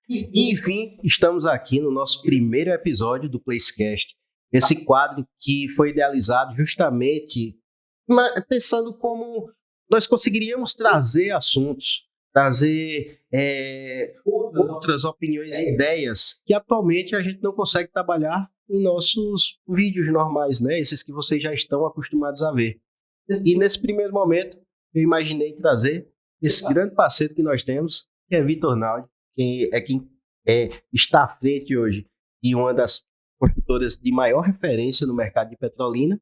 E, enfim, estamos aqui no nosso primeiro episódio do Placecast. Esse quadro que foi idealizado justamente pensando como nós conseguiríamos trazer assuntos, trazer outras opiniões e ideias que atualmente a gente não consegue trabalhar em nossos vídeos normais, né? Esses que vocês já estão acostumados a ver. E nesse primeiro momento, eu imaginei trazer esse grande parceiro que nós temos, que é Vitor Naldi, quem está à frente hoje de uma das construtoras de maior referência no mercado de Petrolina.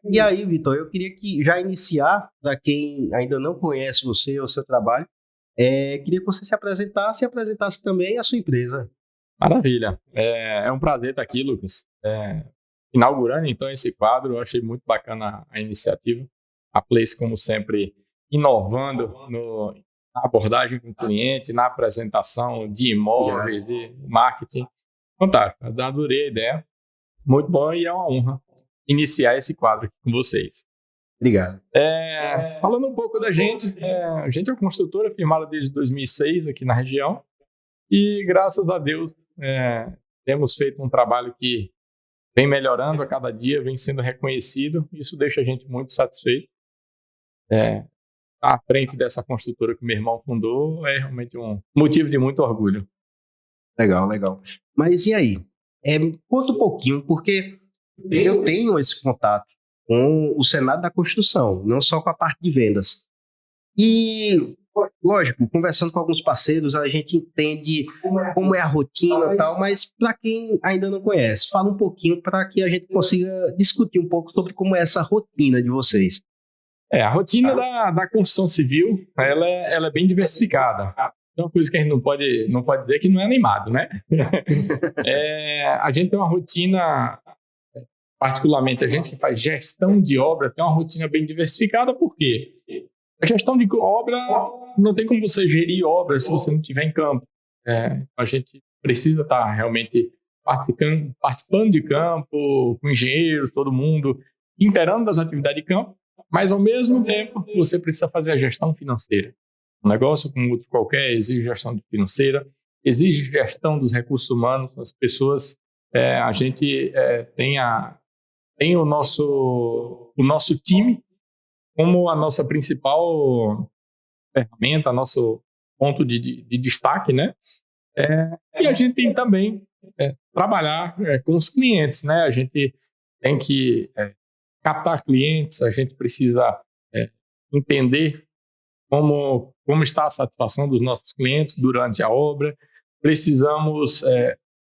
E aí, Vitor, eu queria que já iniciar, para quem ainda não conhece você ou seu trabalho, queria que você se apresentasse e apresentasse também a sua empresa. Maravilha. É um prazer estar aqui, Lucas. Inaugurando, então, esse quadro, eu achei muito bacana a iniciativa. A Place, como sempre, inovando na abordagem com o cliente, na apresentação de imóveis, de marketing. Fantástico. Eu adorei a ideia. Muito bom e é uma honra iniciar esse quadro aqui com vocês. Obrigado. Falando um pouco da gente, a gente é uma construtora firmada desde 2006 aqui na região e, graças a Deus, temos feito um trabalho que vem melhorando a cada dia, vem sendo reconhecido. Isso deixa a gente muito satisfeito. À frente dessa construtora que meu irmão fundou é realmente um motivo de muito orgulho. Legal, legal. Mas e aí? Conta um pouquinho, porque eu tenho esse contato com o cenário da construção, não só com a parte de vendas. E, lógico, conversando com alguns parceiros, a gente entende como é a rotina e tal, mas para quem ainda não conhece, fala um pouquinho para que a gente consiga discutir um pouco sobre como é essa rotina de vocês. A rotina da construção civil, ela é bem diversificada. É uma coisa que a gente não pode dizer que não é animado, né? A gente tem uma rotina, particularmente a gente que faz gestão de obra, tem uma rotina bem diversificada, por quê? A gestão de obra, não tem como você gerir obra se você não estiver em campo. A gente precisa estar realmente participando de campo, com engenheiros, todo mundo, inteirando das atividades de campo, mas ao mesmo tempo você precisa fazer a gestão financeira. Um negócio como outro qualquer exige gestão financeira, exige gestão dos recursos humanos, das pessoas. A gente tem o nosso time como a nossa principal ferramenta, nosso ponto de destaque, né? E a gente tem também trabalhar com os clientes, né? A gente tem que captar clientes, a gente precisa entender como está a satisfação dos nossos clientes durante a obra. Precisamos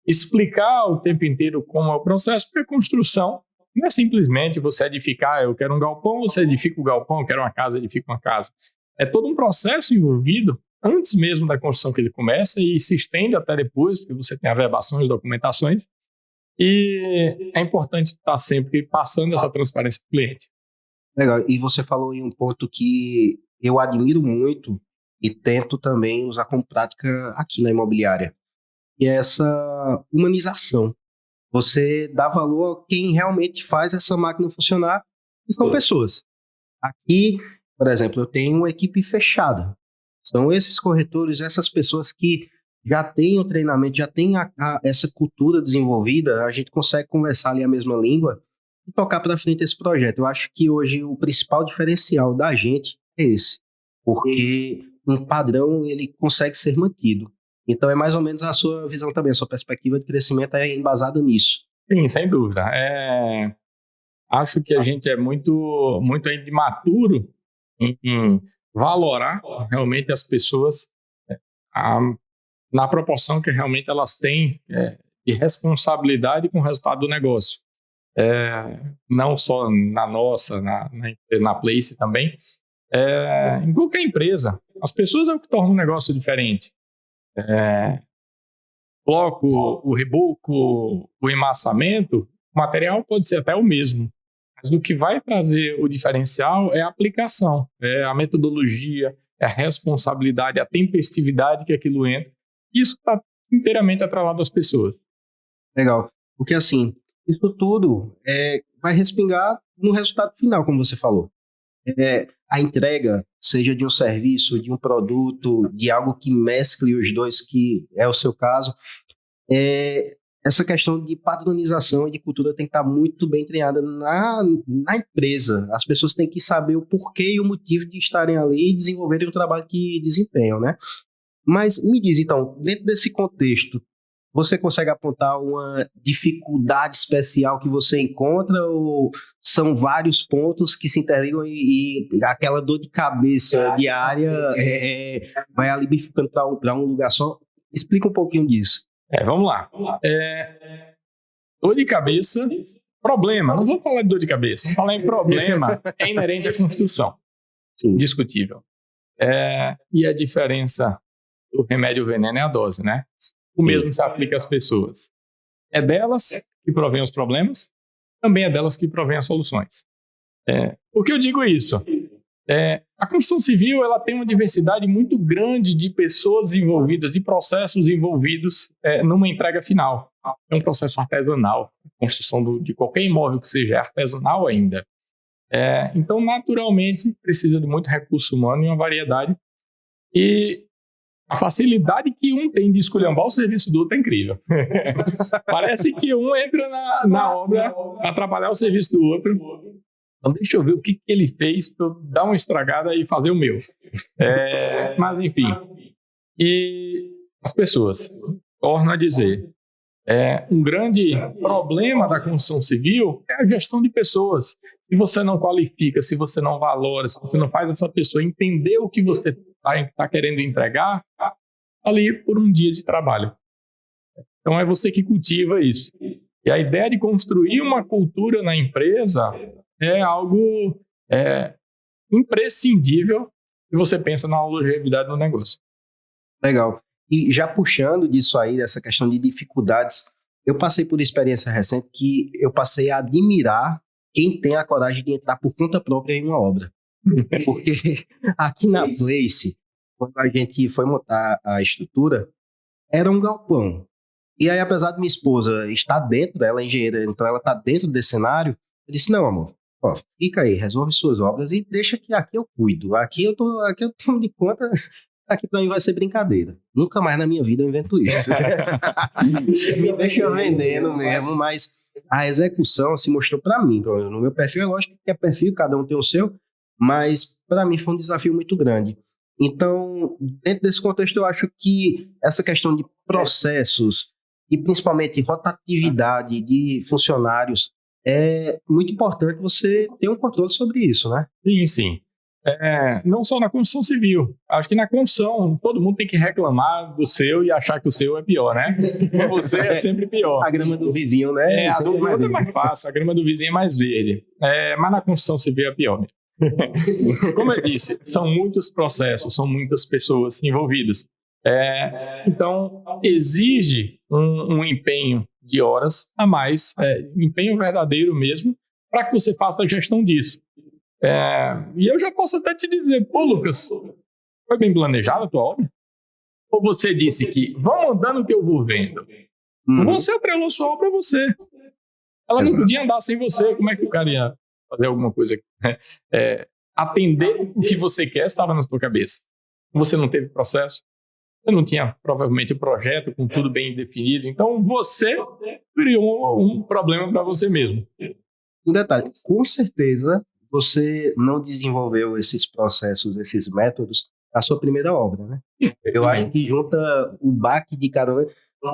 explicar o tempo inteiro como é o processo, porque a construção não é simplesmente você edificar, eu quero um galpão, você edifica o galpão, eu quero uma casa, edifica uma casa. É todo um processo envolvido antes mesmo da construção que ele começa e se estende até depois, porque você tem averbações, documentações, e é importante estar sempre passando essa transparência para o cliente. Legal, e você falou em um ponto que eu admiro muito e tento também usar como prática aqui na imobiliária, que é essa humanização. Você dá valor a quem realmente faz essa máquina funcionar, que são pessoas. Aqui, por exemplo, eu tenho uma equipe fechada. São esses corretores, essas pessoas que já têm o treinamento, já têm essa cultura desenvolvida, a gente consegue conversar ali a mesma língua e tocar para frente esse projeto. Eu acho que hoje o principal diferencial da gente é esse, porque um padrão ele consegue ser mantido. Então é mais ou menos a sua visão também, a sua perspectiva de crescimento é embasada nisso. Sim, sem dúvida. Acho que a gente é muito, muito ainda imaturo em valorar realmente as pessoas na proporção que realmente elas têm de responsabilidade com o resultado do negócio. Não só na nossa, na Place também, em qualquer empresa. As pessoas é o que torna o negócio diferente. Bloco, o reboco, o emassamento, o material pode ser até o mesmo, mas o que vai trazer o diferencial é a aplicação, é a metodologia, é a responsabilidade, a tempestividade que aquilo entra. Isso está inteiramente atrelado às pessoas. Legal, porque assim, isso tudo vai respingar no resultado final, como você falou. a entrega, seja de um serviço, de um produto, de algo que mescle os dois, que é o seu caso, essa questão de padronização e de cultura tem que estar muito bem treinada na empresa. As pessoas têm que saber o porquê e o motivo de estarem ali e desenvolverem o trabalho que desempenham, né? Mas me diz, então, dentro desse contexto, você consegue apontar uma dificuldade especial que você encontra ou são vários pontos que se interligam e aquela dor de cabeça diária vai ali ficando para um lugar só? Explica um pouquinho disso. Vamos lá. Dor de cabeça, problema. Não vamos falar de dor de cabeça, vamos falar em problema inerente à construção. Sim. Discutível. E a diferença do remédio e o veneno é a dose, né? O mesmo se aplica às pessoas. É delas que provém os problemas, também é delas que provém as soluções. Por que eu digo isso? A construção civil ela tem uma diversidade muito grande de pessoas envolvidas, de processos envolvidos numa entrega final. É um processo artesanal. A construção de qualquer imóvel que seja artesanal ainda. Então, naturalmente, precisa de muito recurso humano e uma variedade. E a facilidade que um tem de esculhambar o serviço do outro é incrível. Parece que um entra na obra para atrapalhar o serviço do outro. Então, deixa eu ver o que ele fez para eu dar uma estragada e fazer o meu. Mas, enfim. E as pessoas, torno a dizer, um grande problema da construção civil é a gestão de pessoas. Se você não qualifica, se você não valora, se você não faz essa pessoa entender o que você está querendo entregar, ali por um dia de trabalho. Então, é você que cultiva isso. E a ideia de construir uma cultura na empresa é algo imprescindível se você pensa na longevidade do negócio. Legal. E já puxando disso aí, dessa questão de dificuldades, eu passei por experiência recente que eu passei a admirar quem tem a coragem de entrar por conta própria em uma obra. Porque aqui na Place, quando a gente foi montar a estrutura, era um galpão. E aí, apesar de minha esposa estar dentro, ela é engenheira, então ela está dentro desse cenário, eu disse, não, amor, fica aí, resolve suas obras e deixa que aqui eu cuido. Aqui eu tomo de conta, aqui para mim vai ser brincadeira. Nunca mais na minha vida eu invento isso. Me deixa vendendo mesmo, mas a execução se mostrou para mim. No meu perfil, é lógico que é perfil, cada um tem o seu, mas para mim foi um desafio muito grande. Então, dentro desse contexto, eu acho que essa questão de processos e principalmente rotatividade de funcionários é muito importante você ter um controle sobre isso, né? Sim, sim. Não só na construção civil. Acho que na construção todo mundo tem que reclamar do seu e achar que o seu é pior, né? Você é sempre pior. A grama do vizinho, né? A do outro é mais fácil, a grama do vizinho é mais verde. Mas na construção civil é pior mesmo. Como eu disse, são muitos processos, são muitas pessoas envolvidas. Então, exige um empenho de horas a mais, empenho verdadeiro mesmo, para que você faça a gestão disso. E eu já posso até te dizer, Lucas, foi bem planejada a tua obra? Ou você disse que vão andando que eu vou vendo? Você atrelou sua obra a você. Ela não podia andar sem você. Como é que o cara ia fazer alguma coisa? Atender o que você quer estava na sua cabeça. Você não teve processo. Você não tinha, provavelmente, o projeto com tudo bem definido. Então, você criou um problema para você mesmo. Um detalhe, com certeza, você não desenvolveu esses processos, esses métodos na sua primeira obra, né? Eu acho que junta o baque de cada um.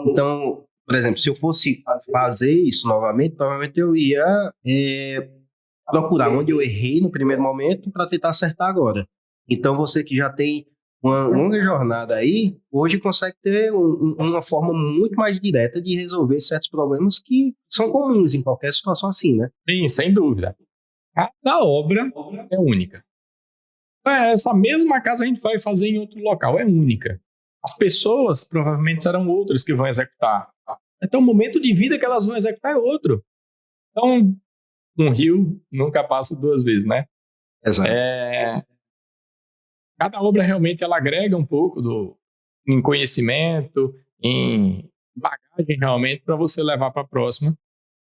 Então, por exemplo, se eu fosse fazer isso novamente, provavelmente eu ia procurar onde eu errei no primeiro momento para tentar acertar agora. Então, você que já tem uma longa jornada aí, hoje consegue ter uma forma muito mais direta de resolver certos problemas que são comuns em qualquer situação assim, né? Sim, sem dúvida. Cada obra é única. Essa mesma casa a gente vai fazer em outro local, é única. As pessoas provavelmente serão outras que vão executar. Então o momento de vida que elas vão executar é outro. Então, um rio nunca passa duas vezes, né? Exato. Cada obra realmente ela agrega um pouco em conhecimento, em bagagem realmente para você levar para a próxima.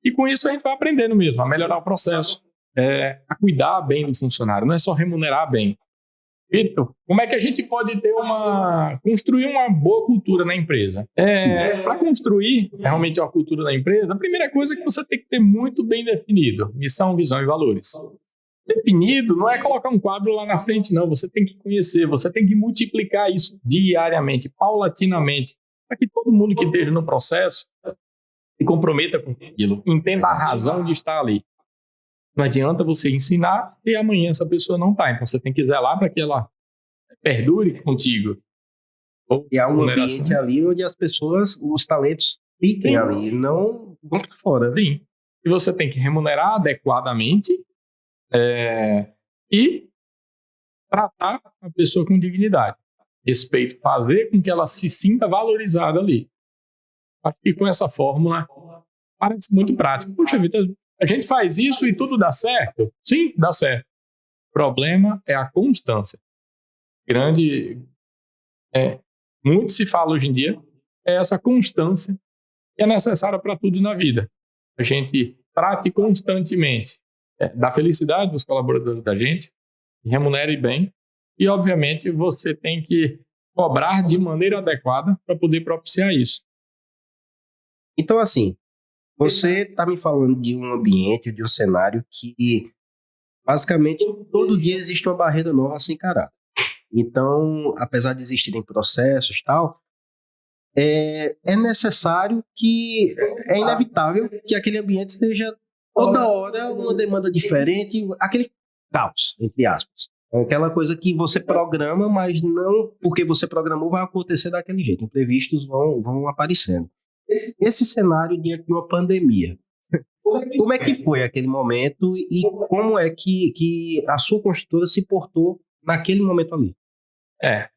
E com isso a gente vai aprendendo mesmo, a melhorar o processo. a cuidar bem do funcionário, não é só remunerar bem. Vitor, como é que a gente pode construir uma boa cultura na empresa? Para construir realmente uma cultura na empresa, a primeira coisa é que você tem que ter muito bem definido: missão, visão e valores. Definido não é colocar um quadro lá na frente, não. Você tem que conhecer, você tem que multiplicar isso diariamente, paulatinamente, para que todo mundo que esteja no processo se comprometa com aquilo, entenda a razão de estar ali. Não adianta você ensinar e amanhã essa pessoa não está. Então você tem que zelar para que ela perdure contigo. E há um ambiente ali onde as pessoas, os talentos fiquem ali, não vão para fora. Sim. E você tem que remunerar adequadamente e tratar a pessoa com dignidade. Respeito, fazer com que ela se sinta valorizada ali. Acho que com essa fórmula parece muito prático. Puxa vida, a gente faz isso e tudo dá certo? Sim, dá certo. O problema é a constância. Muito se fala hoje em dia, é essa constância que é necessária para tudo na vida. A gente trate constantemente da felicidade dos colaboradores da gente, remunere bem e, obviamente, você tem que cobrar de maneira adequada para poder propiciar isso. Então, assim, você está me falando de um ambiente, de um cenário que, basicamente, todo dia existe uma barreira nova a ser encarada. Então, apesar de existirem processos e tal, é necessário que, é inevitável que aquele ambiente esteja toda hora uma demanda diferente, aquele caos, entre aspas. Aquela coisa que você programa, mas não porque você programou vai acontecer daquele jeito. Imprevistos vão aparecendo. Esse cenário diante de uma pandemia, como é que foi aquele momento e como é que a sua construtora se portou naquele momento ali?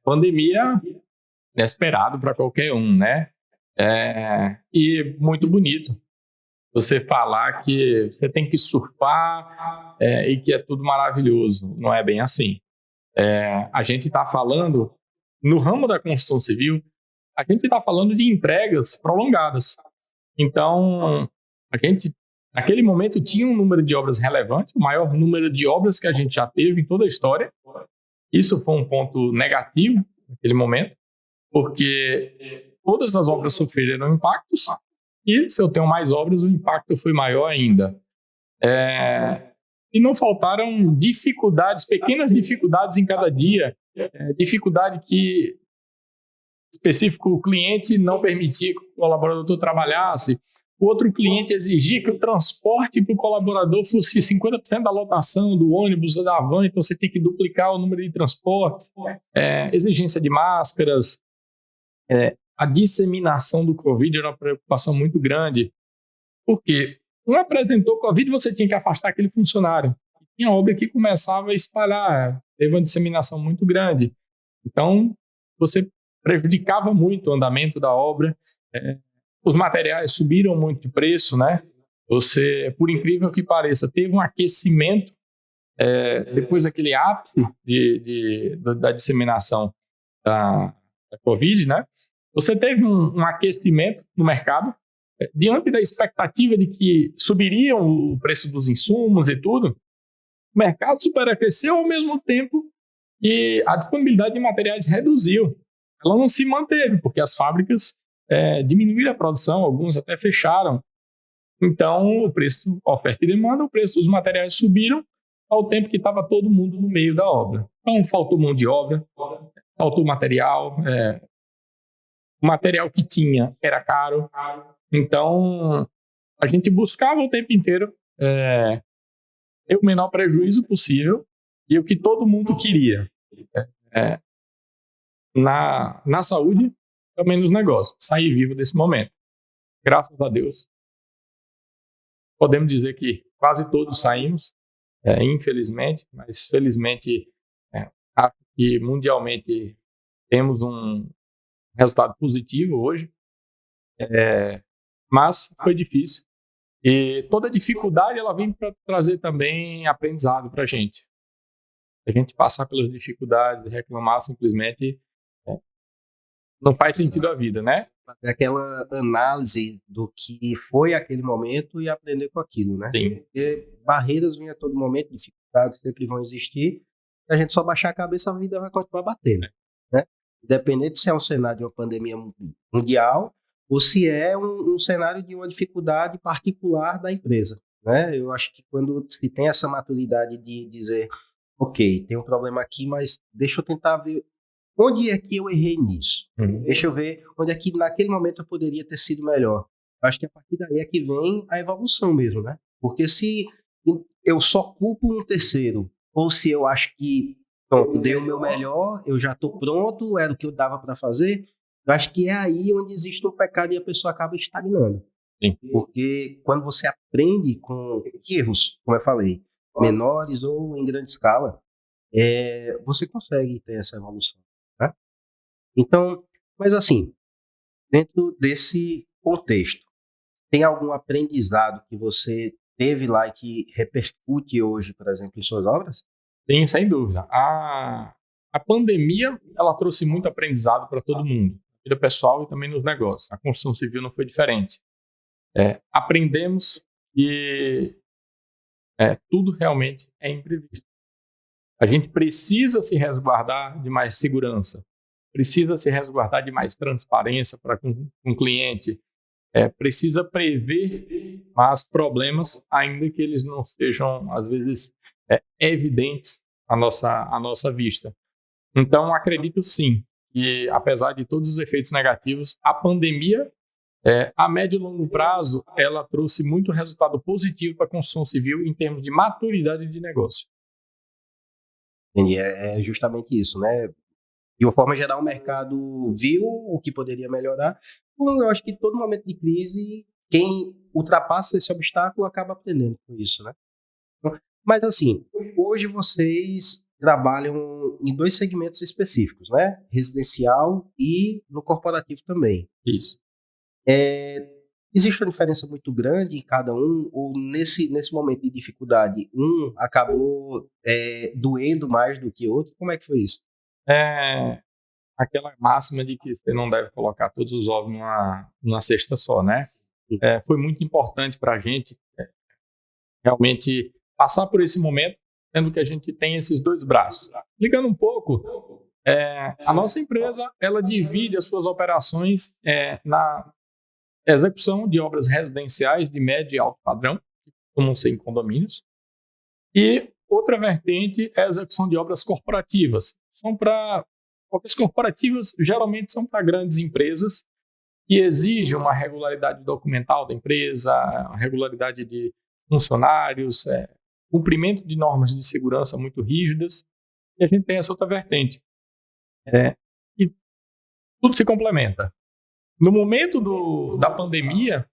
Pandemia inesperado para qualquer um, né? E muito bonito você falar que você tem que surfar e que é tudo maravilhoso. Não é bem assim. A gente está falando, no ramo da construção civil, a gente está falando de entregas prolongadas. Então, a gente, naquele momento, tinha um número de obras relevante, o maior número de obras que a gente já teve em toda a história. Isso foi um ponto negativo naquele momento, porque todas as obras sofreram impactos e, se eu tenho mais obras, o impacto foi maior ainda. E não faltaram dificuldades, pequenas dificuldades em cada dia. Dificuldade que específico, o cliente não permitia que o colaborador trabalhasse, o outro cliente exigia que o transporte para o colaborador fosse 50% da lotação do ônibus ou da van, então você tem que duplicar o número de transportes, exigência de máscaras, a disseminação do Covid era uma preocupação muito grande, porque um apresentou Covid, você tinha que afastar aquele funcionário. Tinha obra que começava a espalhar, teve uma disseminação muito grande. Então, você prejudicava muito o andamento da obra. Os materiais subiram muito de preço, né? Você, por incrível que pareça, teve um aquecimento depois daquele ápice da disseminação da Covid, né? Você teve um aquecimento no mercado, diante da expectativa de que subiriam o preço dos insumos e tudo. O mercado superaqueceu ao mesmo tempo e a disponibilidade de materiais reduziu. Ela não se manteve, porque as fábricas diminuíram a produção, algumas até fecharam. Então, o preço, oferta e demanda, o preço dos materiais subiram ao tempo que estava todo mundo no meio da obra. Então, faltou mão de obra, faltou material, o material que tinha era caro. Então, a gente buscava o tempo inteiro ter o menor prejuízo possível e o que todo mundo queria. Na saúde, também nos negócios, sair vivo desse momento. Graças a Deus, podemos dizer que quase todos saímos, infelizmente, mas felizmente, acho que mundialmente temos um resultado positivo hoje, mas foi difícil. E toda dificuldade ela vem para trazer também aprendizado para a gente. A gente passar pelas dificuldades, reclamar simplesmente, não faz sentido a vida, né? fazer aquela análise do que foi aquele momento e aprender com aquilo, né? Sim. Porque barreiras vêm a todo momento, dificuldades sempre vão existir. Se a gente só baixar a cabeça, a vida vai continuar batendo, né? Independente se é um cenário de uma pandemia mundial ou se é um cenário de uma dificuldade particular da empresa, né? Eu acho que quando se tem essa maturidade de dizer, ok, tem um problema aqui, mas deixa eu tentar ver onde é que eu errei nisso. Deixa eu ver onde é que naquele momento eu poderia ter sido melhor. Acho que a partir daí é que vem a evolução mesmo, né? Porque se eu só culpo um terceiro, ou se eu acho que pronto, dei o meu melhor, eu já estou pronto, era o que eu dava para fazer, eu acho que é aí onde existe um pecado e a pessoa acaba estagnando. Sim. Porque quando você aprende com erros, como eu falei, menores ou em grande escala, você consegue ter essa evolução, né? Então, mas assim, dentro desse contexto, tem algum aprendizado que você teve lá e que repercute hoje, por exemplo, em suas obras? Sim, sem dúvida. A pandemia, ela trouxe muito aprendizado para todo mundo, na vida pessoal e também nos negócios. A construção civil não foi diferente. Aprendemos que tudo realmente é imprevisto. A gente precisa se resguardar de mais segurança, precisa se resguardar de mais transparência para com o cliente, precisa prever mais problemas, ainda que eles não sejam, às vezes, evidentes à nossa vista. Então, acredito sim que, apesar de todos os efeitos negativos, a pandemia, a médio e longo prazo, ela trouxe muito resultado positivo para a construção civil em termos de maturidade de negócio. Entendi, é justamente isso, né? De uma forma geral, o mercado viu o que poderia melhorar. Eu acho que todo momento de crise, quem ultrapassa esse obstáculo acaba aprendendo com isso, né? Mas assim, hoje vocês trabalham em 2 segmentos específicos, né? Residencial e no corporativo também. Isso. Existe uma diferença muito grande em cada um, ou nesse momento de dificuldade, um acabou doendo mais do que outro? Como é que foi isso? Aquela máxima de que você não deve colocar todos os ovos numa cesta só, né? Foi muito importante para a gente realmente passar por esse momento, sendo que a gente tem esses 2 braços. Ligando um pouco, a nossa empresa, ela divide as suas operações na execução de obras residenciais de médio e alto padrão, que costumam ser em condomínios, e outra vertente é a execução de obras corporativas. Obras corporativas geralmente são para grandes empresas que exigem uma regularidade documental da empresa, uma regularidade de funcionários, cumprimento de normas de segurança muito rígidas, e a gente tem essa outra vertente. E tudo se complementa. No momento da pandemia,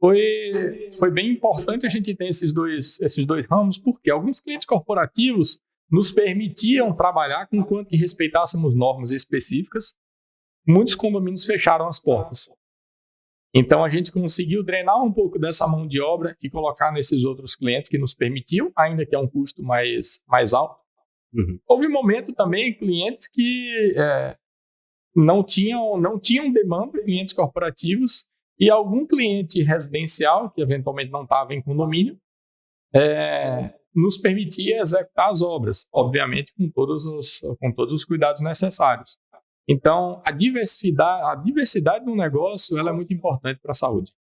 foi bem importante a gente ter esses dois ramos, porque alguns clientes corporativos nos permitiam trabalhar com quanto que respeitássemos normas específicas. Muitos condomínios fecharam as portas. Então, a gente conseguiu drenar um pouco dessa mão de obra e colocar nesses outros clientes que nos permitiam, ainda que é um custo mais alto. Uhum. Houve um momento também clientes que não tinham demanda, clientes corporativos, e algum cliente residencial, que eventualmente não estava em condomínio, nos permitia executar as obras, obviamente com todos os cuidados necessários. Então, a diversidade do negócio ela é muito importante para a saúde.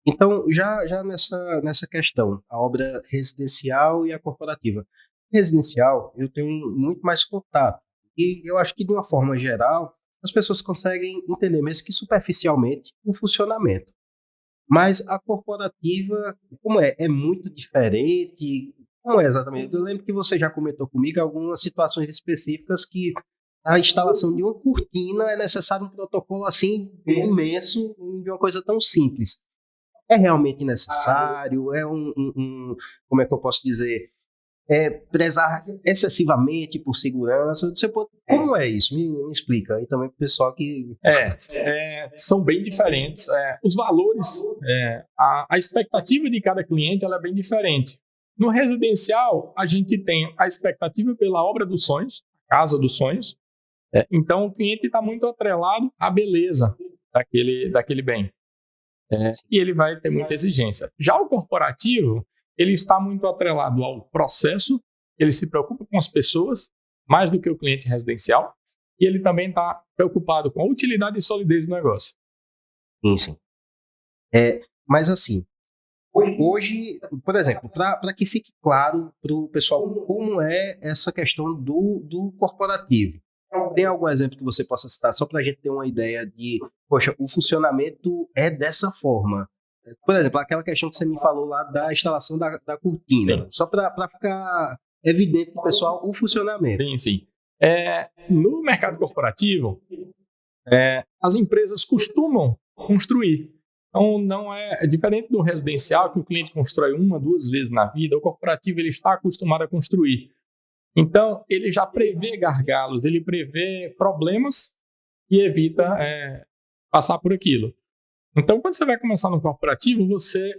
Então, já nessa questão, a obra residencial e a corporativa. Residencial, eu tenho muito mais contato. E eu acho que, de uma forma geral, as pessoas conseguem entender, mesmo que superficialmente, o funcionamento. Mas a corporativa, como é? É muito diferente? Como é exatamente? Eu lembro que você já comentou comigo algumas situações específicas que a instalação de uma cortina é necessário um protocolo assim imenso de uma coisa tão simples. É realmente necessário? É como é que eu posso dizer? Prezar excessivamente por segurança? Como é isso? Me explica aí também para o pessoal que... São bem diferentes. Os valores, a expectativa de cada cliente ela é bem diferente. No residencial, a gente tem a expectativa pela obra dos sonhos, a casa dos sonhos, Então, o cliente está muito atrelado à beleza daquele bem. E ele vai ter muita exigência. Já o corporativo, ele está muito atrelado ao processo, ele se preocupa com as pessoas, mais do que o cliente residencial, e ele também está preocupado com a utilidade e solidez do negócio. Sim. Mas assim, hoje, por exemplo, para que fique claro para o pessoal como é essa questão do corporativo, tem algum exemplo que você possa citar, só para a gente ter uma ideia de, poxa, o funcionamento é dessa forma. Por exemplo, aquela questão que você me falou lá da instalação da cortina, só para ficar evidente para o pessoal o funcionamento. Sim. No mercado corporativo, as empresas costumam construir. Então, não é diferente do residencial, que o cliente constrói 1, 2 vezes na vida. O corporativo ele está acostumado a construir. Então, ele já prevê gargalos, ele prevê problemas e evita passar por aquilo. Então, quando você vai começar no corporativo,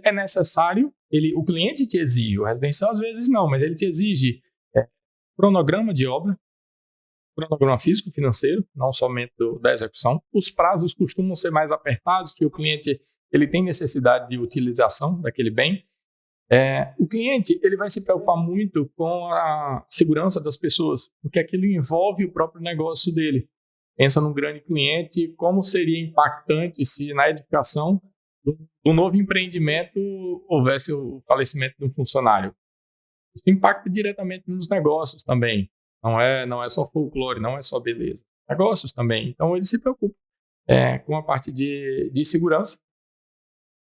é necessário, o cliente te exige, o residencial às vezes não, mas ele te exige cronograma de obra, cronograma físico, financeiro, não somente da execução. Os prazos costumam ser mais apertados, porque o cliente ele tem necessidade de utilização daquele bem. O cliente ele vai se preocupar muito com a segurança das pessoas, porque aquilo envolve o próprio negócio dele. Pensa num grande cliente, como seria impactante se na edificação do novo empreendimento houvesse o falecimento de um funcionário. Isso impacta diretamente nos negócios também. Não é só folclore, não é só beleza. Negócios também. Então, ele se preocupa com a parte de segurança.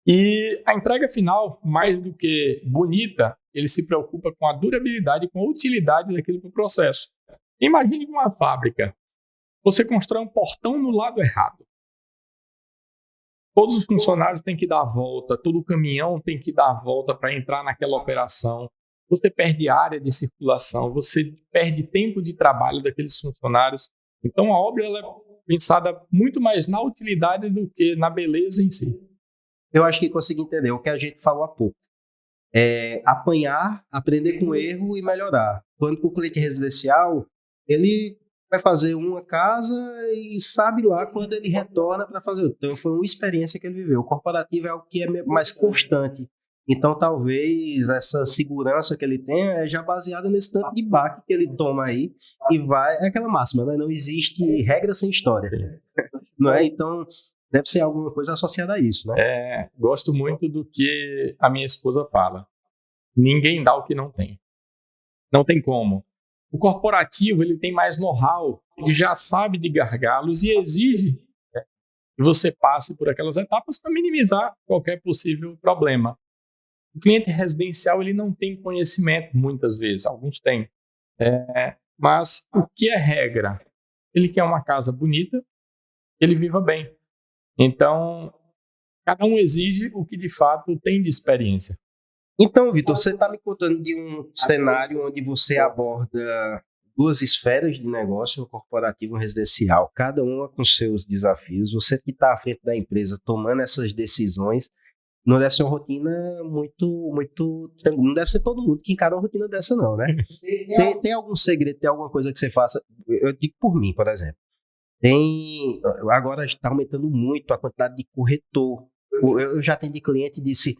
E a entrega final, mais do que bonita, ele se preocupa com a durabilidade, com a utilidade daquele processo. Imagine uma fábrica. Você constrói um portão no lado errado. Todos os funcionários têm que dar a volta, todo o caminhão tem que dar a volta para entrar naquela operação. Você perde área de circulação, você perde tempo de trabalho daqueles funcionários. Então, a obra ela é pensada muito mais na utilidade do que na beleza em si. Eu acho que consegui entender o que a gente falou há pouco. Apanhar, aprender com o erro e melhorar. Quando o cliente residencial, ele vai fazer uma casa e sabe lá quando ele retorna para fazer. Então, foi uma experiência que ele viveu. O corporativo é algo que é mais constante. Então, talvez essa segurança que ele tenha é já baseada nesse tanto de baque que ele toma aí e vai... É aquela máxima, né? Não existe regra sem história. Não é? Então, deve ser alguma coisa associada a isso, né? Gosto muito do que a minha esposa fala. Ninguém dá o que não tem. Não tem como. O corporativo ele tem mais know-how, ele já sabe de gargalos e exige que você passe por aquelas etapas para minimizar qualquer possível problema. O cliente residencial ele não tem conhecimento muitas vezes, alguns têm. Mas o que é regra? Ele quer uma casa bonita, ele viva bem. Então, cada um exige o que de fato tem de experiência. Então, Vitor, você está me contando de um cenário onde você aborda 2 esferas de negócio, o corporativo e o residencial, cada uma com seus desafios. Você que está à frente da empresa tomando essas decisões, não deve ser uma rotina muito... Não deve ser todo mundo que encara uma rotina dessa, não, né? Tem algum segredo, tem alguma coisa que você faça? Eu digo por mim, por exemplo. Agora está aumentando muito a quantidade de corretor. Eu já atendi cliente e disse...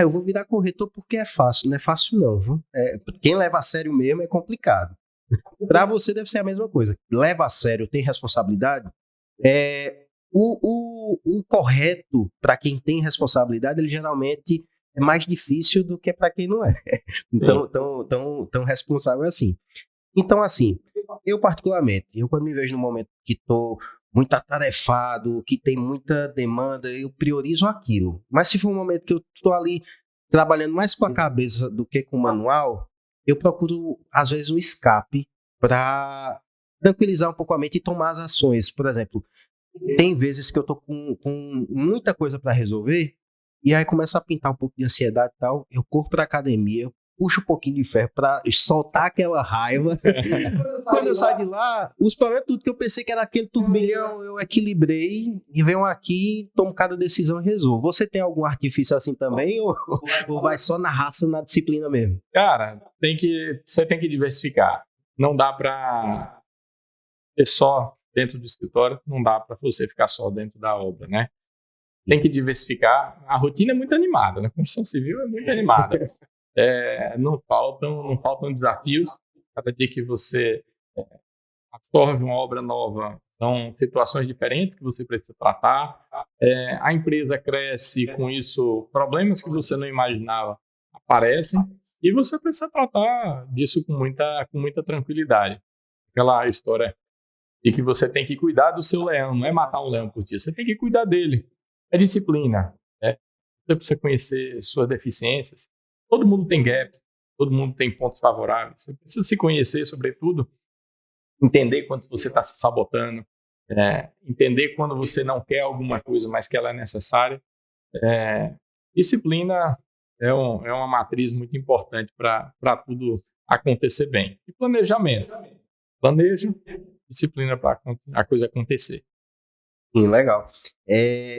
eu vou virar corretor porque é fácil. Não é fácil não, viu? Quem leva a sério mesmo é complicado. Para você deve ser a mesma coisa. Leva a sério, tem responsabilidade. O correto, para quem tem responsabilidade, ele geralmente é mais difícil do que para quem não é. Então, tão responsável assim. Então, assim, eu particularmente, quando me vejo num momento que estou muito atarefado, que tem muita demanda, eu priorizo aquilo. Mas se for um momento que eu estou ali trabalhando mais com a cabeça do que com o manual, eu procuro, às vezes, um escape para tranquilizar um pouco a mente e tomar as ações. Por exemplo, tem vezes que eu estou com muita coisa para resolver e aí começa a pintar um pouco de ansiedade e tal, eu corro para a academia, eu puxo um pouquinho de ferro para soltar aquela raiva. Quando eu saio de lá, os problemas, tudo que eu pensei que era aquele turbilhão, eu equilibrei e venho aqui, tomo cada decisão e resolvo. Você tem algum artifício assim também ou vai só na raça, na disciplina mesmo? Cara, você tem que diversificar. Não dá para ter só dentro do escritório, não dá para você ficar só dentro da obra, né? Tem que diversificar. A rotina é muito animada, né? A construção civil é muito animada. Não faltam desafios. Cada dia que você absorve uma obra nova, são situações diferentes que você precisa tratar. A empresa cresce, com isso, problemas que você não imaginava aparecem e você precisa tratar disso com muita tranquilidade. Aquela história de que você tem que cuidar do seu leão, não é matar um leão por dia, você tem que cuidar dele. É disciplina. Você precisa conhecer suas deficiências. Todo mundo tem gaps, todo mundo tem pontos favoráveis. Você precisa se conhecer, sobretudo, entender quando você está se sabotando, entender quando você não quer alguma coisa, mas que ela é necessária. Disciplina é uma matriz muito importante para tudo acontecer bem. E planejamento. Planeja, disciplina para a coisa acontecer. Sim, legal.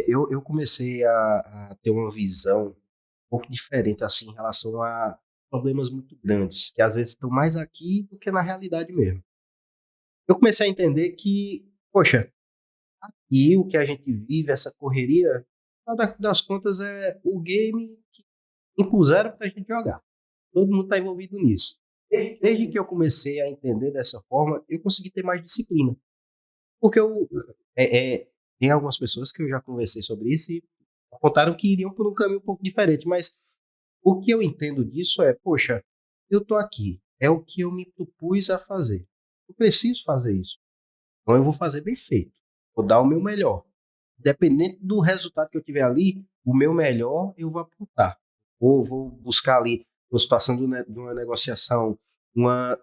Eu comecei a ter uma visão um pouco diferente assim, em relação a problemas muito grandes, que às vezes estão mais aqui do que na realidade mesmo. Eu comecei a entender que, poxa, aqui o que a gente vive, essa correria, no final das contas é o game que impuseram para a gente jogar. Todo mundo está envolvido nisso. Desde que eu comecei a entender dessa forma, eu consegui ter mais disciplina. Porque tem algumas pessoas que eu já conversei sobre isso e apontaram que iriam por um caminho um pouco diferente, mas o que eu entendo disso é, poxa, eu tô aqui, é o que eu me propus a fazer. Eu preciso fazer isso. Então eu vou fazer bem feito. Vou dar o meu melhor. Independente do resultado que eu tiver ali, o meu melhor eu vou apontar. Ou vou buscar ali, uma situação de uma negociação, uma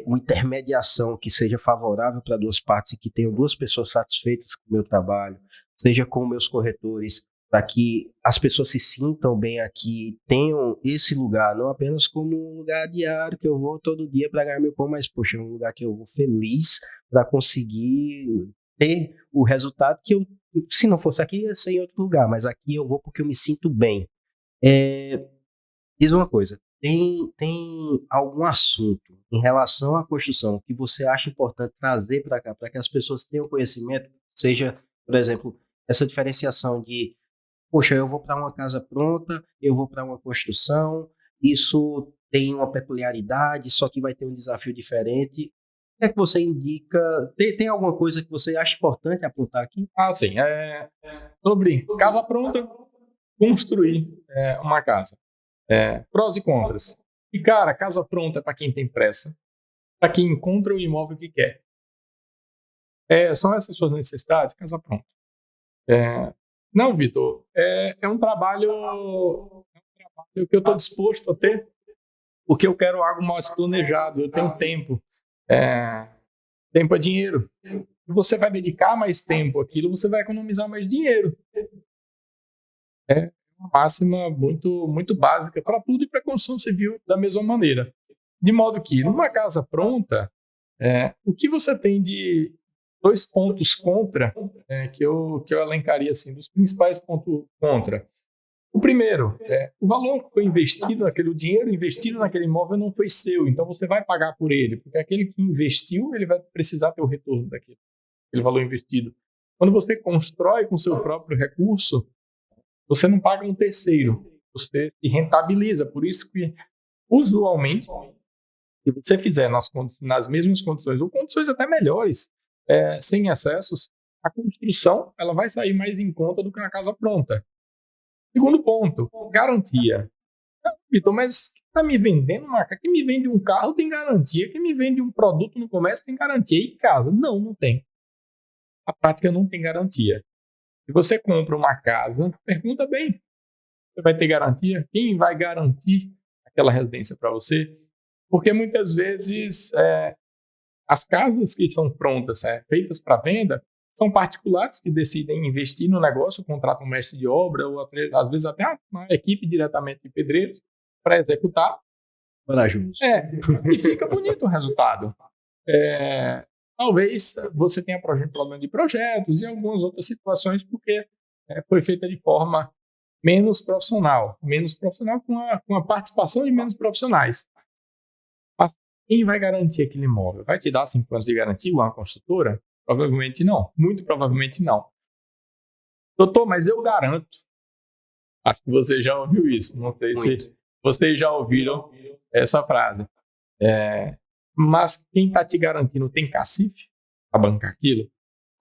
intermediação que seja favorável para duas partes e que tenham duas pessoas satisfeitas com o meu trabalho, seja com meus corretores, para que as pessoas se sintam bem aqui, tenham esse lugar, não apenas como um lugar diário que eu vou todo dia para ganhar meu pão, mas, poxa, é um lugar que eu vou feliz para conseguir ter o resultado que eu, se não fosse aqui, ia ser em outro lugar, mas aqui eu vou porque eu me sinto bem. Diz uma coisa, tem algum assunto em relação à construção que você acha importante trazer para cá, para que as pessoas tenham conhecimento, seja, por exemplo, essa diferenciação de, poxa, eu vou para uma casa pronta, eu vou para uma construção, isso tem uma peculiaridade, só que vai ter um desafio diferente. O que é que você indica? Tem alguma coisa que você acha importante apontar aqui? Sim. Sobre casa pronta, construir uma casa. Prós e contras. E, cara, casa pronta é para quem tem pressa, para quem encontra o imóvel que quer. São essas suas necessidades? Casa pronta. Não, Vitor, é um trabalho que eu estou disposto a ter, porque eu quero algo mais planejado, eu tenho tempo. Tempo é dinheiro. Se você vai dedicar mais tempo àquilo, você vai economizar mais dinheiro. É uma máxima muito, muito básica para tudo e para a construção civil da mesma maneira. De modo que, numa casa pronta, o que você tem de 2 pontos contra, que eu elencaria assim, dos principais pontos contra. O primeiro, o valor que foi investido naquele, o dinheiro investido naquele imóvel não foi seu, então você vai pagar por ele, porque aquele que investiu, ele vai precisar ter o retorno aquele valor investido. Quando você constrói com seu próprio recurso, você não paga um terceiro, você se rentabiliza. Por isso que, usualmente, se você fizer nas mesmas condições, ou condições até melhores, sem excessos, a construção ela vai sair mais em conta do que uma casa pronta. Segundo ponto, garantia. Vitor, mas quem está me vendendo uma casa? Quem me vende um carro tem garantia. Quem me vende um produto no comércio tem garantia. E casa? Não tem. A prática não tem garantia. Se você compra uma casa, pergunta bem. Você vai ter garantia? Quem vai garantir aquela residência para você? Porque muitas vezes as casas que estão prontas, feitas para venda, são particulares que decidem investir no negócio, contratam um mestre de obra, ou às vezes até uma equipe diretamente de pedreiros para executar. Corajoso. E fica bonito o resultado. Talvez você tenha problema de projetos e algumas outras situações, porque foi feita de forma menos profissional com a participação de menos profissionais. Mas quem vai garantir aquele imóvel? Vai te dar 5 anos de garantia igual uma construtora? Provavelmente não. Muito provavelmente não. Doutor, mas eu garanto. Acho que você já ouviu isso. Não sei se vocês já ouviram essa frase. Mas quem está te garantindo tem cacife para bancar aquilo?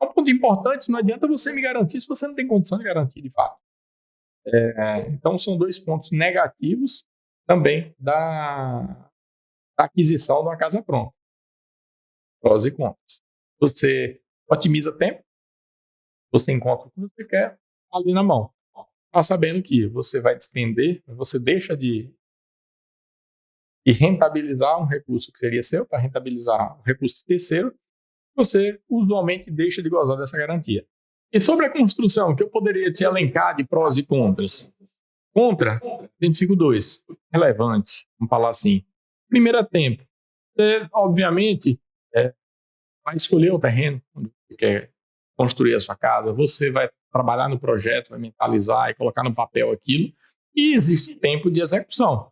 É um ponto importante. Não adianta você me garantir se você não tem condição de garantir de fato. Então, são 2 pontos negativos também da aquisição de uma casa pronta. Prós e contras. Você otimiza tempo, você encontra o que você quer ali na mão. Mas sabendo que você vai despender, você deixa de rentabilizar um recurso que seria seu para rentabilizar um recurso terceiro, você usualmente deixa de gozar dessa garantia. E sobre a construção, que eu poderia te elencar de prós e contras? Contra, identifico 2 relevantes, vamos falar assim. Primeiro é tempo. Você, obviamente, vai escolher o terreno onde você quer construir a sua casa, você vai trabalhar no projeto, vai mentalizar e colocar no papel aquilo, e existe tempo de execução.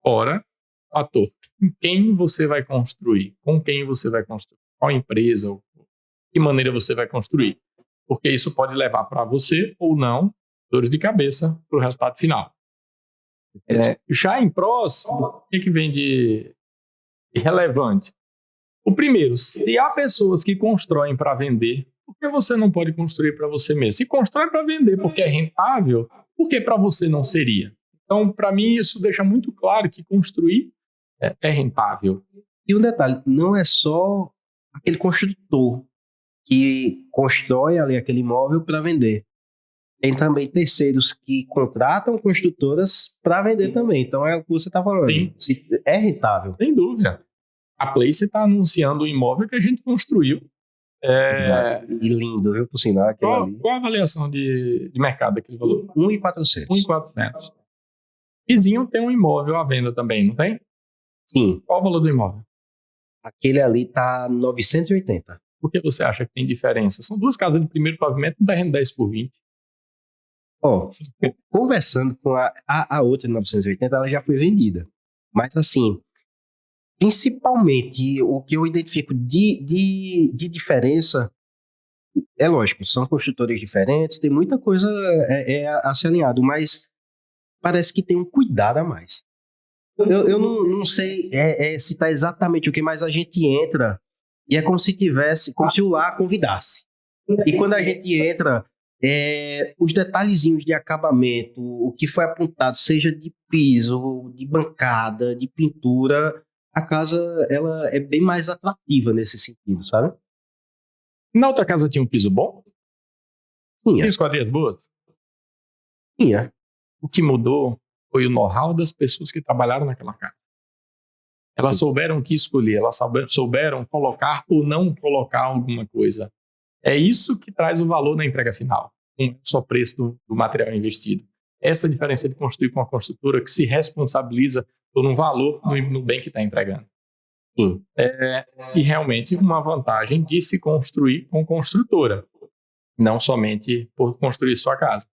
Ora, fator, com quem você vai construir? Com quem você vai construir? Qual empresa? De que maneira você vai construir? Porque isso pode levar para você ou não dores de cabeça para o resultado final. Já em prós, o que vem de relevante? O primeiro, se há pessoas que constroem para vender, por que você não pode construir para você mesmo? Se constrói para vender porque é rentável, por que para você não seria? Então, para mim, isso deixa muito claro que construir é rentável. E um detalhe, não é só aquele construtor que constrói ali aquele imóvel para vender. Tem também terceiros que contratam construtoras para vender também. Então é o que você está falando. Sim. É rentável. Sem dúvida. A Place está anunciando o imóvel que a gente construiu. E lindo, viu? Por sinal, qual a avaliação de mercado daquele valor? 1.400. 1.400. Vizinho tem um imóvel à venda também, não tem? Sim. Qual o valor do imóvel? Aquele ali tá 980. Por que você acha que tem diferença? São 2 casas de primeiro pavimento, um terreno 10 por 20. Conversando com a outra de 980, ela já foi vendida. Mas assim, principalmente o que eu identifico de diferença, é lógico, são construtores diferentes, tem muita coisa a ser alinhado, mas parece que tem um cuidado a mais. Eu não sei se está exatamente o que, mas a gente entra e é como se o lar convidasse. E quando a gente entra, os detalhezinhos de acabamento, o que foi apontado, seja de piso, de bancada, de pintura, a casa ela é bem mais atrativa nesse sentido, sabe? Na outra casa tinha um piso bom? Tinha. Tinha esquadrias boas? Tinha. O que mudou foi o know-how das pessoas que trabalharam naquela casa. Elas souberam o que escolher, elas souberam colocar ou não colocar alguma coisa. É isso que traz o valor na entrega final, não é só o preço do material investido. Essa diferença de construir com uma construtora que se responsabiliza por um valor no bem que está entregando. Sim. E realmente uma vantagem de se construir com construtora, não somente por construir sua casa.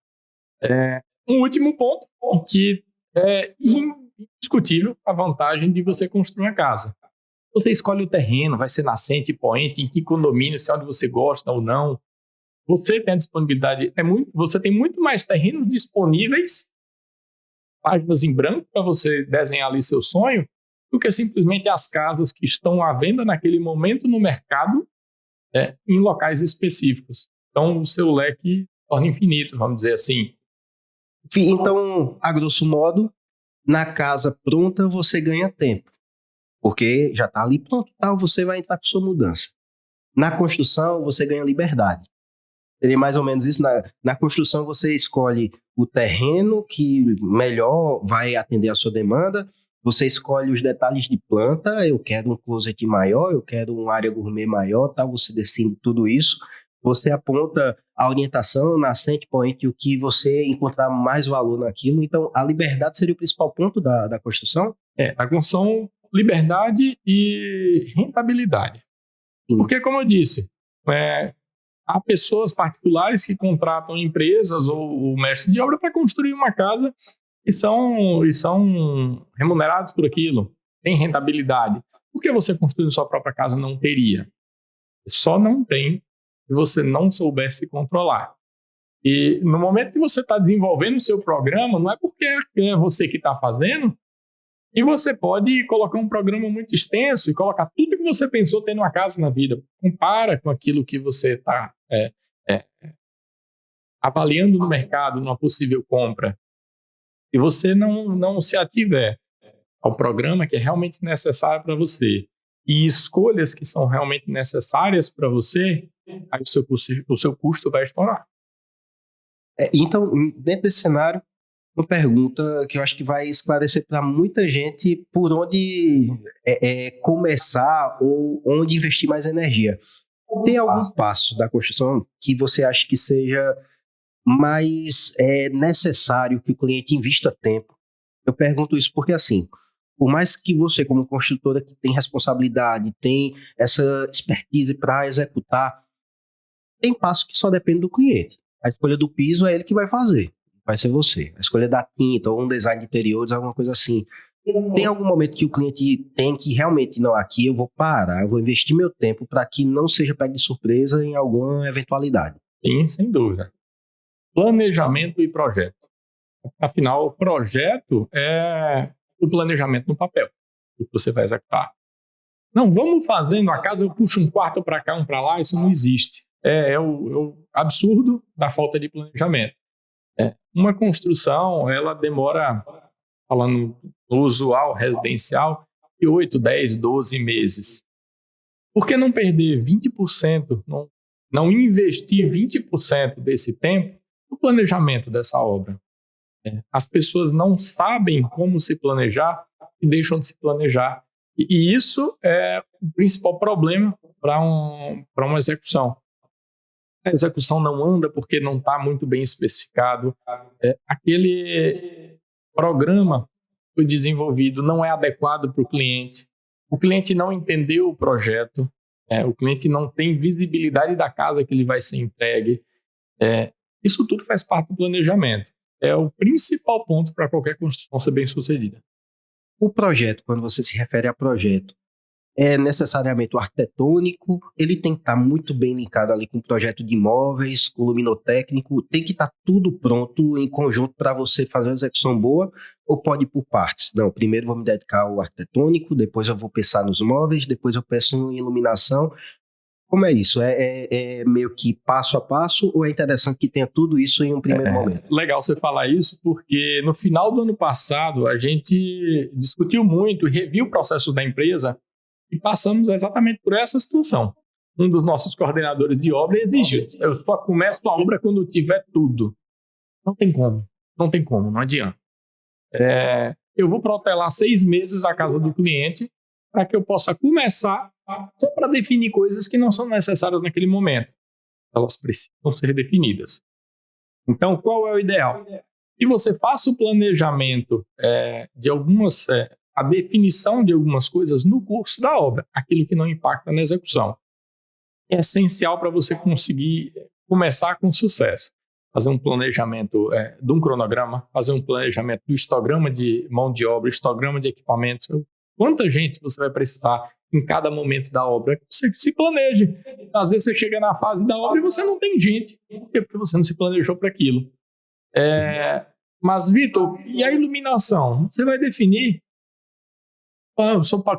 Um último ponto, que é indiscutível a vantagem de você construir uma casa. Você escolhe o terreno, vai ser nascente, poente, em que condomínio, se é onde você gosta ou não. Você tem a disponibilidade, você tem muito mais terrenos disponíveis, páginas em branco para você desenhar ali seu sonho, do que simplesmente as casas que estão à venda naquele momento no mercado, em locais específicos. Então, o seu leque torna infinito, vamos dizer assim. Então, a grosso modo, na casa pronta você ganha tempo, porque já está ali pronto, você vai entrar com sua mudança. Na construção, você ganha liberdade. Seria mais ou menos isso. Na construção, você escolhe o terreno que melhor vai atender a sua demanda, você escolhe os detalhes de planta, eu quero um closet maior, eu quero uma área gourmet maior, você decide tudo isso. Você aponta a orientação, nascente, poente, o que você encontrar mais valor naquilo. Então, a liberdade seria o principal ponto da construção? A construção, liberdade e rentabilidade. Sim. Porque, como eu disse, há pessoas particulares que contratam empresas ou mestres de obra para construir uma casa e são remunerados por aquilo, tem rentabilidade. Por que você construindo sua própria casa não teria? Só não tem se você não souber se controlar. E no momento que você está desenvolvendo o seu programa, não é porque é você que está fazendo, e você pode colocar um programa muito extenso e colocar tudo que você pensou ter numa casa na vida. Compara com aquilo que você está avaliando no mercado, numa possível compra. Se você não se ativer ao programa que é realmente necessário para você e escolhas que são realmente necessárias para você, aí o seu custo vai estourar. Então, dentro desse cenário, uma pergunta que eu acho que vai esclarecer para muita gente por onde começar ou onde investir mais energia. Tem algum passo da construção que você acha que seja mais necessário que o cliente invista tempo? Eu pergunto isso porque, assim, por mais que você, como construtora, que tem responsabilidade, tem essa expertise para executar, tem passo que só depende do cliente. A escolha do piso é ele que vai fazer, vai ser você. A escolha da tinta ou um design de interiores, alguma coisa assim. Tem algum momento que o cliente tem que realmente, não, aqui eu vou parar, eu vou investir meu tempo para que não seja pego de surpresa em alguma eventualidade? Sim, sem dúvida. Planejamento e projeto. Afinal, o projeto é o planejamento no papel, que você vai executar. Não, vamos fazendo a casa, eu puxo um quarto para cá, um para lá, isso não existe. É o absurdo da falta de planejamento. Uma construção, ela demora, falando no usual, residencial, de 8, 10, 12 meses. Por que não perder 20%, não investir 20% desse tempo no planejamento dessa obra? As pessoas não sabem como se planejar e deixam de se planejar. E isso é o principal problema para uma execução. A execução não anda porque não está muito bem especificado. Aquele programa que foi desenvolvido não é adequado para o cliente não entendeu o projeto, o cliente não tem visibilidade da casa que ele vai ser entregue. Isso tudo faz parte do planejamento. É o principal ponto para qualquer construção ser bem sucedida. O projeto, quando você se refere a projeto, é necessariamente o arquitetônico, ele tem que estar muito bem linkado ali com o projeto de imóveis, com o luminotécnico, tem que estar tudo pronto em conjunto para você fazer uma execução boa, ou pode ir por partes? Não, primeiro vou me dedicar ao arquitetônico, depois eu vou pensar nos móveis, depois eu penso em iluminação. Como é isso? É meio que passo a passo ou é interessante que tenha tudo isso em um primeiro momento? Legal você falar isso, porque no final do ano passado a gente discutiu muito e reviu o processo da empresa e passamos exatamente por essa situação. Um dos nossos coordenadores de obra exigiu: eu só começo a obra quando tiver tudo. Não tem como, não adianta. Eu vou protelar 6 meses a casa do cliente para que eu possa começar só para definir coisas que não são necessárias naquele momento. Elas precisam ser definidas. Então, qual é o ideal? Que você faça o planejamento de algumas... a definição de algumas coisas no curso da obra, aquilo que não impacta na execução. É essencial para você conseguir começar com sucesso. Fazer um planejamento de um cronograma, fazer um planejamento do histograma de mão de obra, histograma de equipamentos. Quanta gente você vai precisar em cada momento da obra? Você se planeje. Às vezes você chega na fase da obra e você não tem gente. Por quê? Porque você não se planejou para aquilo. Mas, Vitor, e a iluminação? Você vai definir.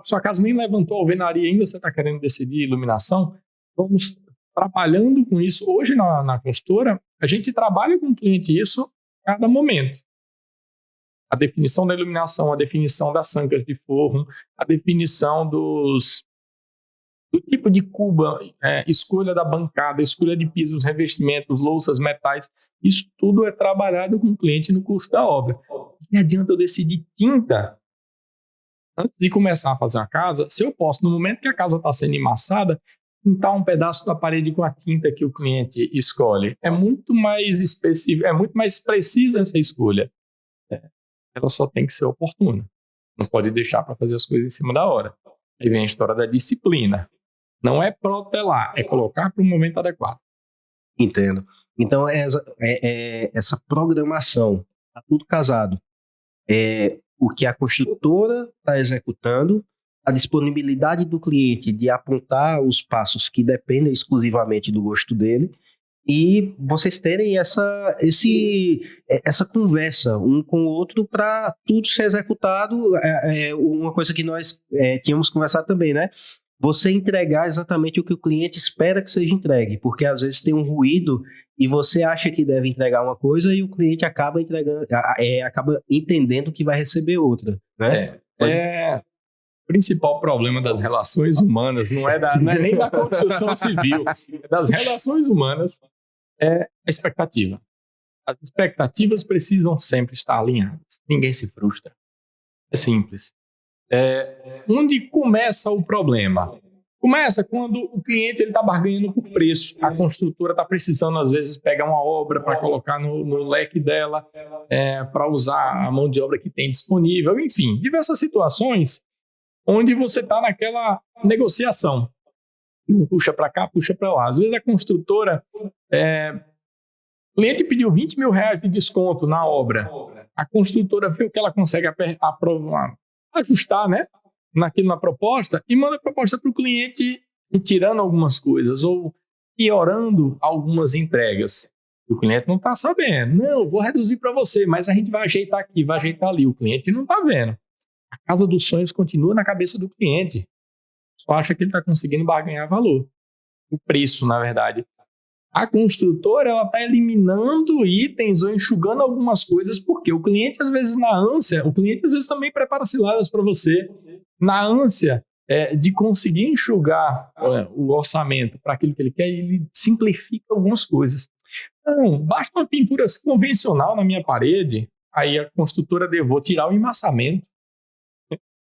Sua casa nem levantou a alvenaria ainda, você está querendo decidir iluminação? Vamos trabalhando com isso. Hoje, na consultora, a gente trabalha com o cliente isso a cada momento. A definição da iluminação, a definição das sancas de forro, a definição do tipo de cuba, escolha da bancada, escolha de pisos, revestimentos, louças, metais. Isso tudo é trabalhado com o cliente no curso da obra. Não adianta eu decidir tinta antes de começar a fazer a casa, se eu posso, no momento que a casa está sendo emassada, pintar um pedaço da parede com a tinta que o cliente escolhe. É muito mais específico, é muito mais precisa essa escolha. Ela só tem que ser oportuna. Não pode deixar para fazer as coisas em cima da hora. Aí vem a história da disciplina. Não é protelar, é colocar para o momento adequado. Entendo. Então, essa programação, está tudo casado. O que a construtora está executando a disponibilidade do cliente de apontar os passos que dependem exclusivamente do gosto dele, e vocês terem essa conversa um com o outro para tudo ser executado. Uma coisa que nós tínhamos conversado também, né? Você entregar exatamente o que o cliente espera que seja entregue, porque às vezes tem um ruído e você acha que deve entregar uma coisa e o cliente acaba acaba entendendo que vai receber outra, né? O principal problema das relações humanas não é nem da construção civil, é das relações humanas, é a expectativa. As expectativas precisam sempre estar alinhadas. Ninguém se frustra. É simples. Onde começa o problema? Começa quando o cliente está barganhando por preço. A construtora está precisando, às vezes, pegar uma obra para colocar no leque dela, para usar a mão de obra que tem disponível. Enfim, diversas situações onde você está naquela negociação. Puxa para cá, puxa para lá. Às vezes a construtora, o cliente pediu R$20 mil de desconto na obra. A construtora vê o que ela consegue ajustar, né, na proposta, e manda a proposta para o cliente retirando algumas coisas ou piorando algumas entregas. O cliente não está sabendo. Não, vou reduzir para você, mas a gente vai ajeitar aqui, vai ajeitar ali. O cliente não está vendo. A casa dos sonhos continua na cabeça do cliente. Só acha que ele está conseguindo barganhar valor. O preço, na verdade. A construtora está eliminando itens ou enxugando algumas coisas, porque o cliente, às vezes, na ânsia, o cliente, às vezes, também prepara ciladas para você. Na ânsia de conseguir enxugar o orçamento para aquilo que ele quer, ele simplifica algumas coisas. Não, basta uma pintura convencional na minha parede, aí a construtora vou tirar o embaçamento.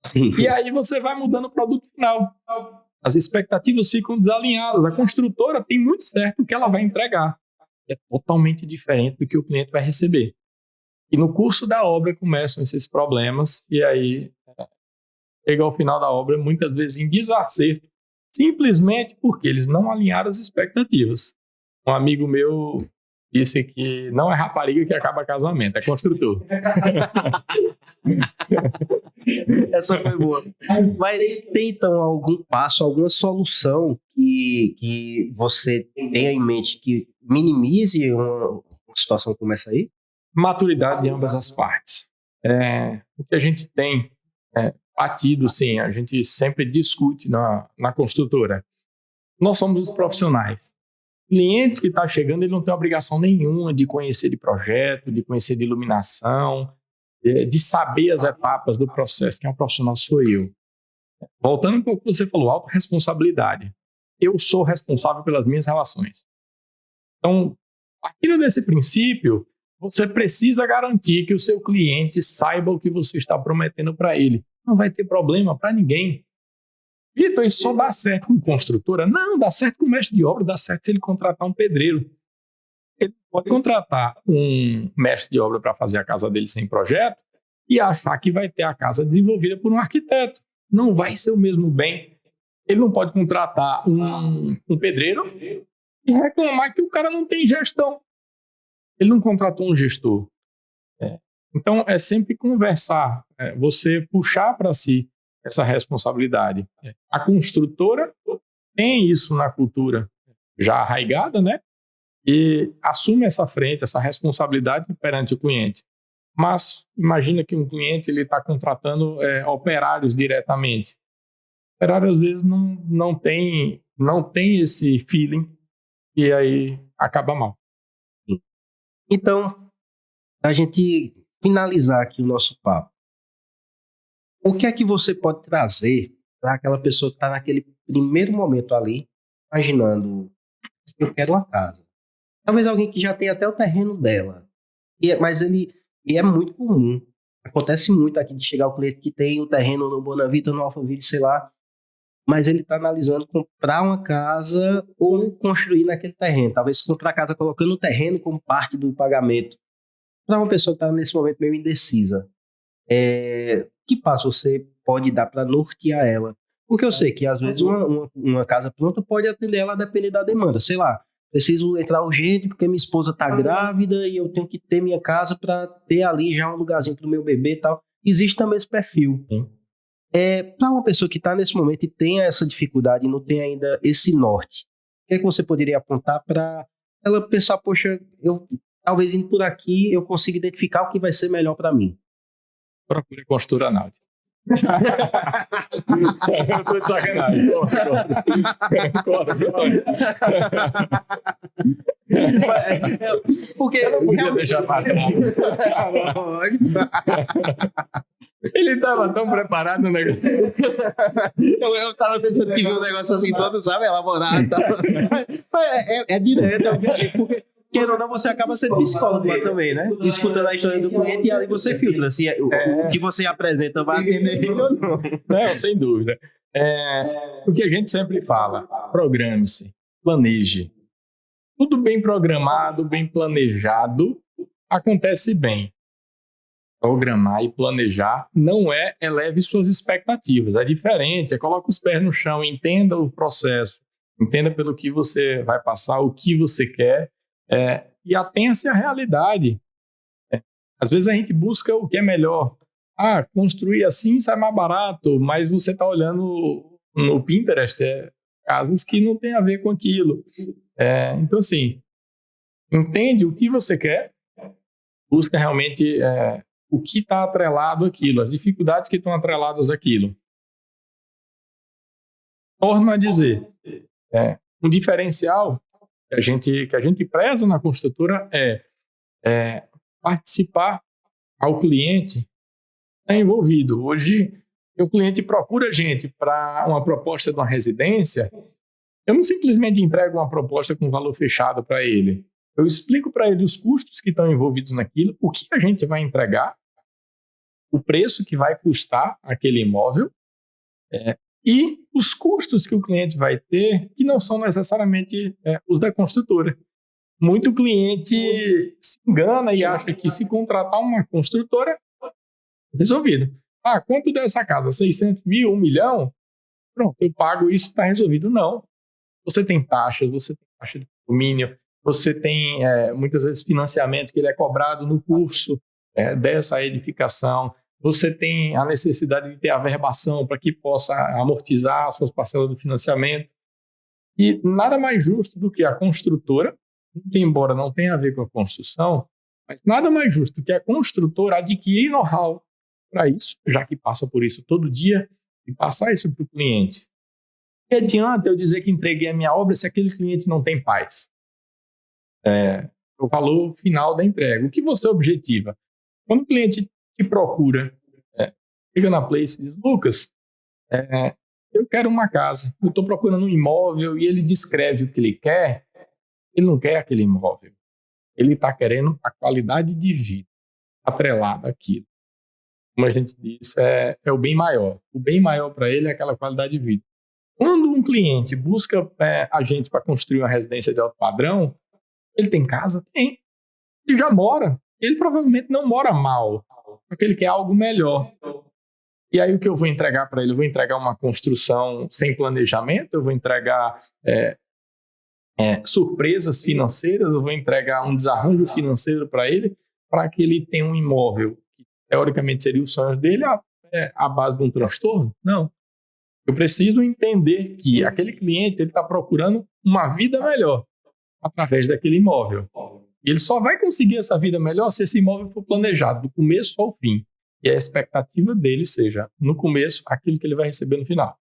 Sim. E aí você vai mudando o produto final. As expectativas ficam desalinhadas. A construtora tem muito certo o que ela vai entregar. É totalmente diferente do que o cliente vai receber. E no curso da obra começam esses problemas, e aí chega ao final da obra, muitas vezes em desacerto, simplesmente porque eles não alinharam as expectativas. Um amigo meu disse que não é rapariga que acaba casamento, é construtor. Essa foi boa. Mas tem, então, algum passo, alguma solução que você tenha em mente que minimize uma situação como essa aí? Maturidade de ambas as partes. O que a gente tem batido, sim, a gente sempre discute na construtora. Nós somos os profissionais. O cliente que está chegando, ele não tem obrigação nenhuma de conhecer de projeto, de conhecer de iluminação, de saber as etapas do processo. Quem é um profissional sou eu. Voltando um pouco ao que você falou, autorresponsabilidade. Eu sou responsável pelas minhas relações. Então, partindo desse princípio, você precisa garantir que o seu cliente saiba o que você está prometendo para ele. Não vai ter problema para ninguém. Vitor, isso só dá certo com construtora? Não, dá certo com mestre de obra, dá certo se ele contratar um pedreiro. Ele pode contratar um mestre de obra para fazer a casa dele sem projeto e achar que vai ter a casa desenvolvida por um arquiteto. Não vai ser o mesmo bem. Ele não pode contratar um pedreiro e reclamar que o cara não tem gestão. Ele não contratou um gestor. Então, é sempre conversar, você puxar para si essa responsabilidade. A construtora tem isso na cultura já arraigada, né? E assume essa frente, essa responsabilidade perante o cliente. Mas imagina que um cliente está contratando operários diretamente. O operário, às vezes, não tem esse feeling e aí acaba mal. Então, a gente finalizar aqui o nosso papo. O que é que você pode trazer para aquela pessoa que está naquele primeiro momento ali, imaginando, eu quero uma casa. Talvez alguém que já tenha até o terreno dela. Mas é muito comum. Acontece muito aqui de chegar o cliente que tem o terreno no Bonavita, no Alphaville, sei lá, mas ele está analisando comprar uma casa ou construir naquele terreno. Talvez comprar a casa colocando o terreno como parte do pagamento. Para uma pessoa que está nesse momento meio indecisa, que passo você pode dar para nortear ela? Porque eu sei que às vezes uma casa pronta pode atender ela a depender da demanda. Sei lá, preciso entrar urgente porque minha esposa está grávida e eu tenho que ter minha casa para ter ali já um lugarzinho para o meu bebê e tal. Existe também esse perfil. Para uma pessoa que está nesse momento e tem essa dificuldade e não tem ainda esse norte, o que é que você poderia apontar para ela pensar, poxa, eu talvez indo por aqui eu consiga identificar o que vai ser melhor para mim? Procure consultora Náutica. Eu tô de sacanagem. Porque eu não podia deixar passar. Ele estava tão preparado no negócio. Eu tava pensando que viu um negócio assim todo, sabe, elaborado. É direto, porque queira ou não, você acaba sendo psicólogo lá também, né? Escutando a história do cliente e aí você filtra se o que você apresenta vai atender ele ou não. Não, sem dúvida. O que a gente sempre fala, programe-se, planeje. Tudo bem programado, bem planejado, acontece bem. Programar e planejar não eleve suas expectativas, é diferente, coloca os pés no chão, entenda o processo, entenda pelo que você vai passar, o que você quer, e atenha-se à realidade. Às vezes a gente busca o que é melhor. Construir assim sai mais barato, mas você está olhando no Pinterest casas que não tem a ver com aquilo. Então, assim, entende o que você quer, busca realmente o que está atrelado àquilo, as dificuldades que estão atreladas àquilo. Torno a dizer, um diferencial que a gente preza na construtora é participar ao cliente envolvido. Hoje, o cliente procura a gente para uma proposta de uma residência, eu não simplesmente entrego uma proposta com valor fechado para ele. Eu explico para ele os custos que estão envolvidos naquilo, o que a gente vai entregar, o preço que vai custar aquele imóvel e os custos que o cliente vai ter, que não são necessariamente os da construtora. Muito cliente se engana e acha que se contratar uma construtora, resolvido. Quanto deu essa casa? 600 mil, 1 milhão? Pronto, eu pago isso, está resolvido. Não. Você tem taxas, você tem taxa de condomínio, você tem muitas vezes financiamento que ele é cobrado no curso dessa edificação, você tem a necessidade de ter averbação para que possa amortizar as suas parcelas do financiamento. E nada mais justo do que a construtora, que embora não tenha a ver com a construção, mas nada mais justo do que a construtora adquirir know-how para isso, já que passa por isso todo dia, e passar isso para o cliente. Que adianta eu dizer que entreguei a minha obra se aquele cliente não tem paz? O valor final da entrega. O que você objetiva? Quando o cliente te procura, chega na Place e diz, Lucas, eu quero uma casa, eu estou procurando um imóvel, e ele descreve o que ele quer, ele não quer aquele imóvel. Ele está querendo a qualidade de vida atrelada àquilo. Como a gente diz, é o bem maior. O bem maior para ele é aquela qualidade de vida. Quando um cliente busca a gente para construir uma residência de alto padrão, ele tem casa? Tem. Ele já mora. Ele provavelmente não mora mal, porque ele quer algo melhor. E aí o que eu vou entregar para ele? Eu vou entregar uma construção sem planejamento, eu vou entregar surpresas financeiras, eu vou entregar um desarranjo financeiro para ele, para que ele tenha um imóvel que teoricamente seria o sonho dele à base de um transtorno? Não. Eu preciso entender que aquele cliente está procurando uma vida melhor através daquele imóvel. E ele só vai conseguir essa vida melhor se esse imóvel for planejado do começo ao fim. E a expectativa dele seja, no começo, aquilo que ele vai receber no final.